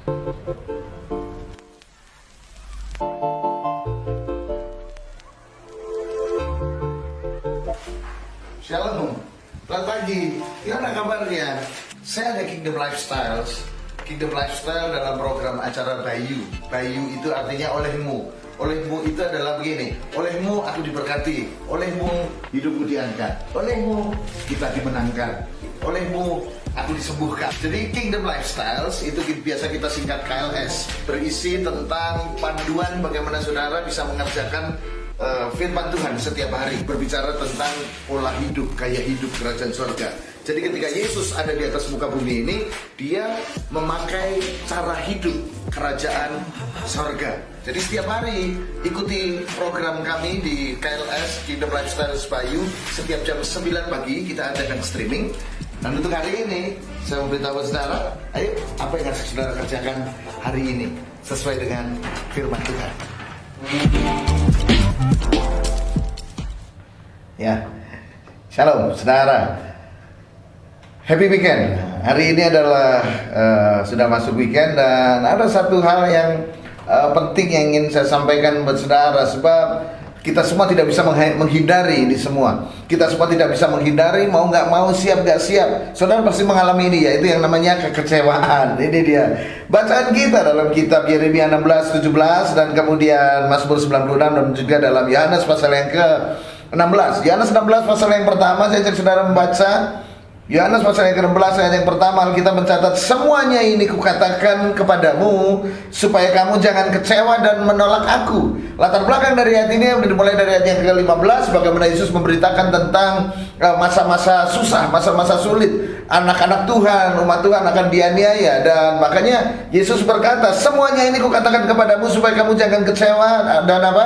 Shalom, selamat pagi. Gimana kabarnya? Saya ada Kingdom Lifestyles. Kingdom Lifestyle dalam program acara Bayu. Bayu itu artinya olehmu. Olehmu itu adalah begini. Olehmu aku diberkati. Olehmu hidupku diangkat. Olehmu kita dimenangkan. Olehmu aku disembuhkan. Jadi Kingdom Lifestyles itu biasa kita singkat KLS. Berisi tentang panduan bagaimana saudara bisa mengerjakan firman Tuhan setiap hari, berbicara tentang pola hidup, gaya hidup kerajaan surga. Jadi ketika Yesus ada di atas muka bumi ini, dia memakai cara hidup kerajaan surga. Jadi setiap hari ikuti program kami di KLS Kingdom Lifestyle Bayu. Setiap jam 9 pagi kita adakan streaming. Dan untuk hari ini saya memberitahu saudara, ayo apa yang harus saudara kerjakan hari ini sesuai dengan firman Tuhan. Ya, shalom saudara. Happy weekend. Hari ini adalah sudah masuk weekend dan ada satu hal yang penting yang ingin saya sampaikan buat saudara, sebab kita semua tidak bisa menghindari ini semua. Kita semua tidak bisa menghindari, mau nggak mau, siap nggak siap. Saudara pasti mengalami ini, yaitu yang namanya kekecewaan. Ini dia bacaan kita dalam kitab Yeremia 16:17 dan kemudian Mazmur 96 dan juga dalam Yohanes pasal yang ke-16. Yohanes 16 pasal yang pertama, saya ajak saudara membaca. Yohanes pasal yang ke-16 ayat yang pertama, Alkitab mencatat, semuanya ini kukatakan kepadamu supaya kamu jangan kecewa dan menolak aku. Latar belakang dari ayat ini dimulai dari ayat yang ke-15, bagaimana Yesus memberitakan tentang masa-masa susah, masa-masa sulit. Anak-anak Tuhan, umat Tuhan akan dianiaya, dan makanya Yesus berkata, semuanya ini kukatakan kepadamu supaya kamu jangan kecewa dan apa?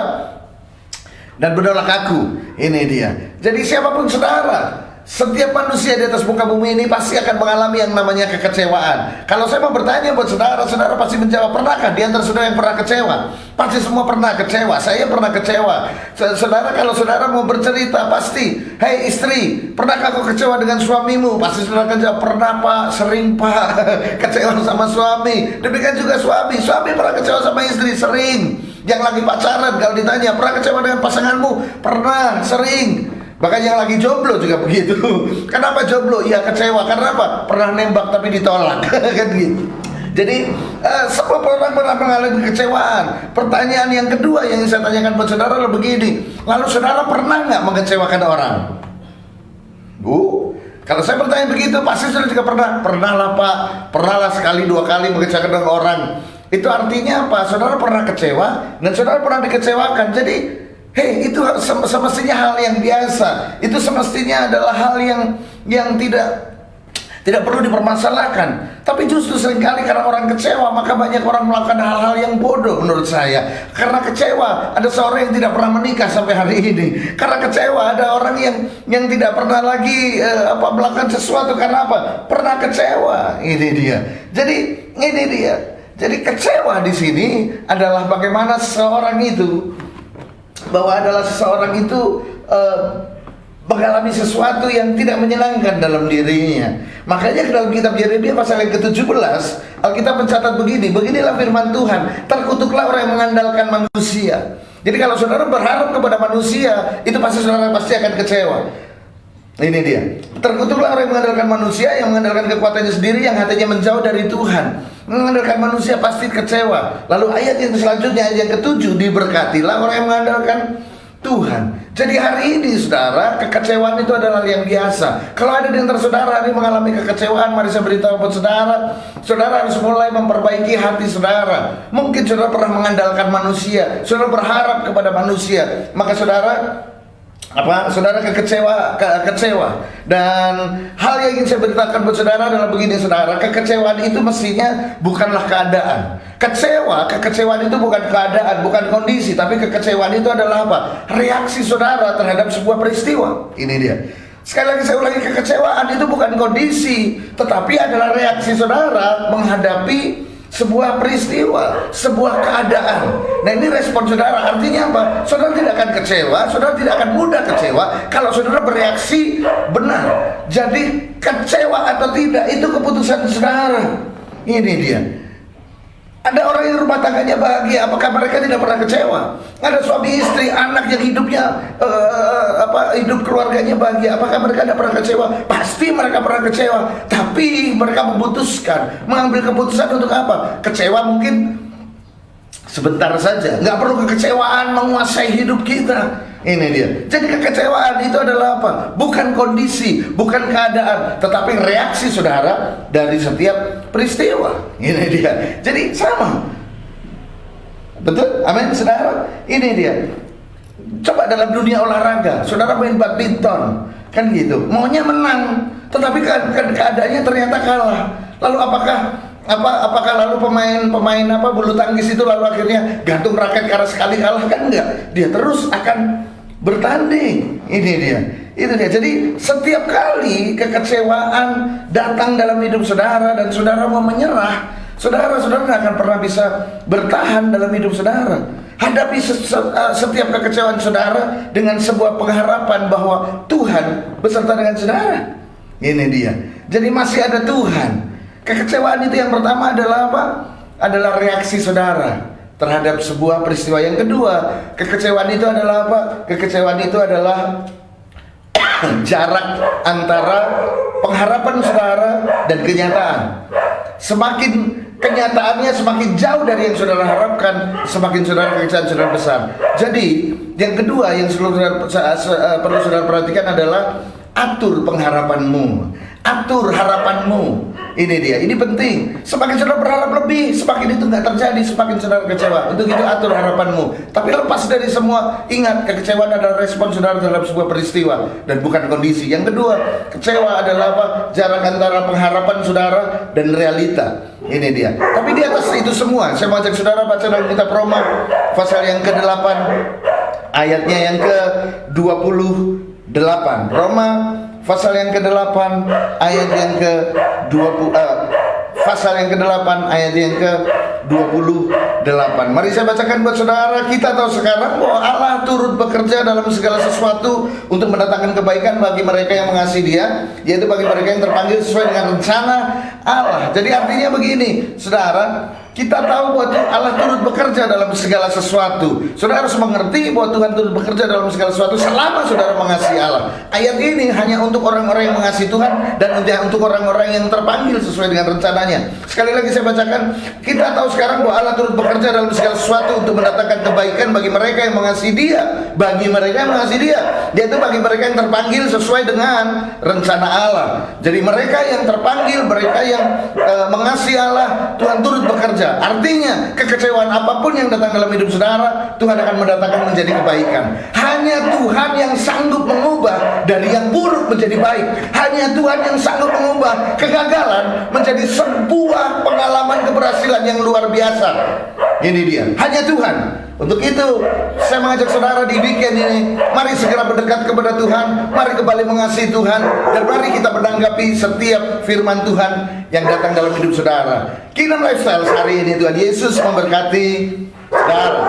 Dan menolak aku. Ini dia. Jadi siapapun saudara, setiap manusia di atas muka bumi ini pasti akan mengalami yang namanya kekecewaan. Kalau saya mau bertanya buat saudara, saudara pasti menjawab, pernahkah di antara saudara yang pernah kecewa? Pasti semua pernah kecewa. Saya pernah kecewa. Saudara, kalau saudara mau bercerita, pasti, hei istri, pernahkah kau kecewa dengan suamimu? Pasti saudara akan jawab, pernah pak, sering pak, kecewa sama suami. Demikian juga suami pernah kecewa sama istri, sering. Yang lagi pacaran, kalau ditanya, pernah kecewa dengan pasanganmu? Pernah, sering. Bahkan yang lagi jomblo juga begitu. Kenapa jomblo? Ya kecewa. Karena apa? Pernah nembak tapi ditolak. Kan gitu. Jadi semua orang pernah mengalami kekecewaan. Pertanyaan yang kedua yang saya tanyakan buat saudara adalah begini. Lalu saudara pernah nggak mengecewakan orang? Bu, kalau saya bertanya begitu, pasti saudara juga pernah. Pernah lah pak. Pernah lah sekali dua kali mengecewakan orang. Itu artinya apa? Saudara pernah kecewa dan saudara pernah dikecewakan. Jadi hei, itu semestinya hal yang biasa. Itu semestinya adalah hal yang tidak perlu dipermasalahkan. Tapi justru seringkali karena orang kecewa, maka banyak orang melakukan hal-hal yang bodoh menurut saya. Karena kecewa, ada seorang yang tidak pernah menikah sampai hari ini. Karena kecewa, ada orang yang tidak pernah lagi melakukan sesuatu. Karena apa? Pernah kecewa. Ini dia. Jadi kecewa di sini adalah bagaimana seseorang itu, bahwa adalah seseorang itu mengalami sesuatu yang tidak menyenangkan dalam dirinya. Makanya dalam kitab Yeremia pasal yang ke-17, Alkitab mencatat begini, beginilah firman Tuhan, terkutuklah orang yang mengandalkan manusia. Jadi kalau saudara berharap kepada manusia, itu pasti saudara akan kecewa. Ini dia, terkutuklah orang yang mengandalkan manusia, yang mengandalkan kekuatannya sendiri, yang hatinya menjauh dari Tuhan. Mengandalkan manusia pasti kecewa. Lalu ayat yang selanjutnya, ayat yang ke-7, diberkatilah orang yang mengandalkan Tuhan. Jadi hari ini saudara, kekecewaan itu adalah yang biasa. Kalau ada di antara saudara hari mengalami kekecewaan, mari saya beritahu buat saudara, saudara harus mulai memperbaiki hati saudara. Mungkin saudara pernah mengandalkan manusia, saudara berharap kepada manusia, maka saudara kecewa. Dan hal yang ingin saya beritakan buat saudara adalah begini saudara, kekecewaan itu mestinya bukanlah keadaan. Kekecewaan itu bukan keadaan, bukan kondisi, tapi kekecewaan itu adalah apa? Reaksi saudara terhadap sebuah peristiwa. Ini dia. Sekali lagi saya ulangi, kekecewaan itu bukan kondisi, tetapi adalah reaksi saudara menghadapi sebuah peristiwa, sebuah keadaan. Nah ini respon saudara, artinya apa? Saudara tidak akan kecewa, saudara tidak akan mudah kecewa kalau saudara bereaksi benar. Jadi kecewa atau tidak itu keputusan saudara. Ini dia. Ada orang yang rumah tangganya bahagia, apakah mereka tidak pernah kecewa? Ada suami istri, anak yang hidupnya hidup keluarganya bahagia, apakah mereka tidak pernah kecewa? Pasti mereka pernah kecewa, tapi mereka memutuskan, mengambil keputusan untuk apa? Kecewa mungkin sebentar saja, nggak perlu kekecewaan menguasai hidup kita. Ini dia. Jadi kekecewaan itu adalah apa? Bukan kondisi, bukan keadaan, tetapi reaksi saudara dari setiap peristiwa. Ini dia. Jadi sama. Betul? Amin, saudara. Ini dia. Coba dalam dunia olahraga, saudara main badminton, kan gitu. Maunya menang, tetapi keadaannya ternyata kalah. Lalu apakah lalu pemain bulu tangkis itu lalu akhirnya gantung raket karena sekali kalah? Kan enggak, dia terus akan bertanding. Ini dia, itu dia. Jadi setiap kali kekecewaan datang dalam hidup saudara dan saudara mau menyerah, saudara nggak akan pernah bisa bertahan dalam hidup saudara. Hadapi setiap kekecewaan saudara dengan sebuah pengharapan bahwa Tuhan beserta dengan saudara. Ini dia. Jadi masih ada Tuhan. Kekecewaan itu yang pertama adalah apa? Adalah reaksi saudara terhadap sebuah peristiwa. Yang kedua, kekecewaan itu adalah apa? Kekecewaan itu adalah jarak antara pengharapan saudara dan kenyataan. Semakin kenyataannya semakin jauh dari yang saudara harapkan, semakin kekecewaan saudara besar. Jadi, yang kedua yang perlu saudara perhatikan adalah atur pengharapanmu, atur harapanmu. Ini dia, ini penting. Semakin saudara berharap lebih, semakin itu nggak terjadi, semakin saudara kecewa. Untuk itu atur harapanmu. Tapi lepas dari semua, ingat kekecewaan adalah respon saudara dalam sebuah peristiwa dan bukan kondisi. Yang kedua, kecewa adalah apa? Jarak antara pengharapan saudara dan realita. Ini dia. Tapi di atas itu semua, saya mau ajak saudara baca dalam kitab Roma pasal yang ke-8 ayatnya yang ke-28. Roma pasal yang ke-8 ayat yang ke-20 pasal yang ke-8 ayat yang ke-28. Mari saya bacakan buat saudara. Kita tahu sekarang bahwa Allah turut bekerja dalam segala sesuatu untuk mendatangkan kebaikan bagi mereka yang mengasihi Dia, yaitu bagi mereka yang terpanggil sesuai dengan rencana Allah. Jadi artinya begini, saudara, kita tahu bahwa Allah turut bekerja dalam segala sesuatu. Saudara harus mengerti bahwa Tuhan turut bekerja dalam segala sesuatu selama saudara mengasihi Allah. Ayat ini hanya untuk orang-orang yang mengasihi Tuhan dan untuk orang-orang yang terpanggil sesuai dengan rencananya. Sekali lagi saya bacakan. Kita tahu sekarang bahwa Allah turut bekerja dalam segala sesuatu untuk mendatangkan kebaikan bagi mereka yang mengasihi Dia, bagi mereka yang mengasihi Dia, yaitu bagi mereka yang terpanggil sesuai dengan rencana Allah. Jadi mereka yang terpanggil, mereka yang mengasihi Allah, Tuhan turut bekerja. Artinya kekecewaan apapun yang datang dalam hidup saudara, Tuhan akan mendatangkan menjadi kebaikan. Hanya Tuhan yang sanggup mengubah dari yang buruk menjadi baik. Hanya Tuhan yang sanggup mengubah kegagalan menjadi sebuah pengalaman keberhasilan yang luar biasa. Ini dia, hanya Tuhan. Untuk itu saya mengajak saudara di weekend ini, mari segera mendekat kepada Tuhan, mari kembali mengasihi Tuhan, dan mari kita menanggapi setiap firman Tuhan yang datang dalam hidup saudara. Kingdom Lifestyle hari ini, Tuhan Yesus memberkati saudara.